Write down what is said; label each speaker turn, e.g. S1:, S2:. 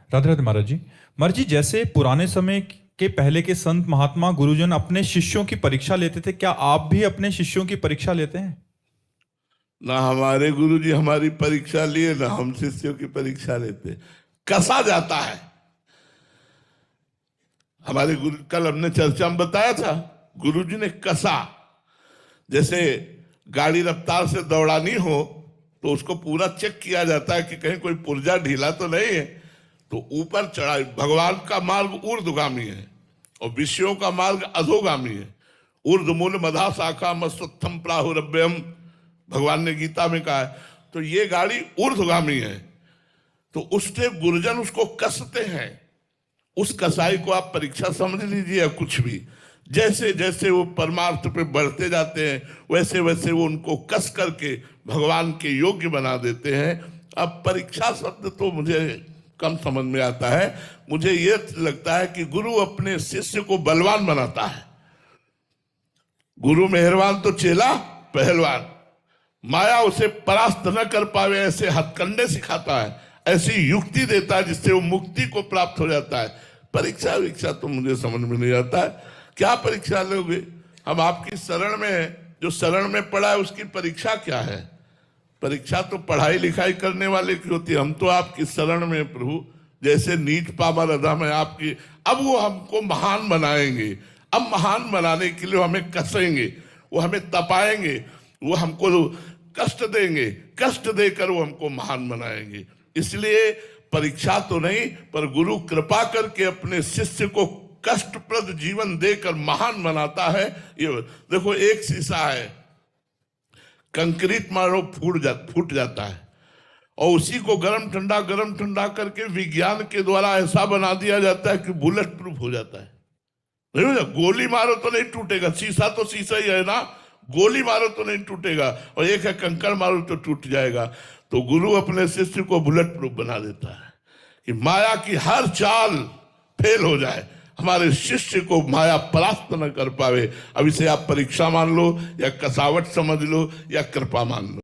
S1: राधे राधे महाराज जी। महाराज जी, जैसे पुराने समय के पहले के संत महात्मा गुरुजन अपने शिष्यों की परीक्षा लेते थे, क्या आप भी अपने शिष्यों की परीक्षा लेते हैं?
S2: ना हमारे गुरु जी हमारी परीक्षा लिए, ना हम शिष्यों की परीक्षा लेते। कसा जाता है। हमारे गुरु, कल हमने चर्चा में बताया था, गुरु जी ने कसा। जैसे गाड़ी रफ्तार से दौड़ानी हो तो उसको पूरा चेक किया जाता है कि कहीं कोई पुर्जा ढीला तो नहीं है, तो ऊपर चढ़ाई। भगवान का मार्ग ऊर्ध्वगामी है और विषयों का मार्ग अधोगामी है। ऊर्ध्वमूल मधा शाखा मस्तम प्राहुरभ्यम, भगवान ने गीता में कहा है। तो ये गाड़ी ऊर्ध्वगामी है, तो उससे गुरुजन उसको कसते हैं। उस कसाई को आप परीक्षा समझ लीजिए या कुछ भी। जैसे जैसे वो परमार्थ पे बढ़ते जाते हैं, वैसे वैसे वो उनको कस करके भगवान के योग्य बना देते हैं। अब परीक्षा शब्द तो मुझे कम समझ में आता है। मुझे ये लगता है कि गुरु अपने शिष्य को बलवान बनाता है। गुरु मेहरबान तो चेला पहलवान। माया उसे परास्त न कर पावे ऐसे हथकंडे सिखाता है, ऐसी युक्ति देता है जिससे वो मुक्ति को प्राप्त हो जाता है। परीक्षा विक्षा तो मुझे समझ में नहीं आता है। क्या परीक्षा लोगे? हम आपकी शरण में हैं, जो शरण में पड़ा है उसकी परीक्षा क्या है? परीक्षा तो पढ़ाई लिखाई करने वाले की होती है। हम तो आपकी शरण में प्रभु, जैसे नीच पामर अधम है आपकी। अब वो हमको महान बनाएंगे। अब महान बनाने के लिए हमें कसेंगे, वो हमें तपाएंगे, वो हमको कष्ट देंगे। कष्ट देकर वो हमको महान बनाएंगे। इसलिए परीक्षा तो नहीं, पर गुरु कृपा करके अपने शिष्य को कष्टप्रद जीवन देकर महान बनाता है। ये देखो, एक शीशा है, कंक्रीट मारो फूट जाता है, और उसी को गरम ठंडा करके विज्ञान के द्वारा ऐसा बना दिया जाता है कि बुलेट प्रूफ हो जाता है। नहीं, गोली मारो तो नहीं टूटेगा। शीशा तो शीशा ही है ना, गोली मारो तो नहीं टूटेगा, और एक है कंकड़ मारो तो टूट जाएगा। तो गुरु अपने शिष्य को बुलेट प्रूफ बना देता है कि माया की हर चाल फेल हो जाए, हमारे शिष्य को माया परास्त न कर पावे। अब इसे आप परीक्षा मान लो, या कसावट समझ लो, या कृपा मान लो।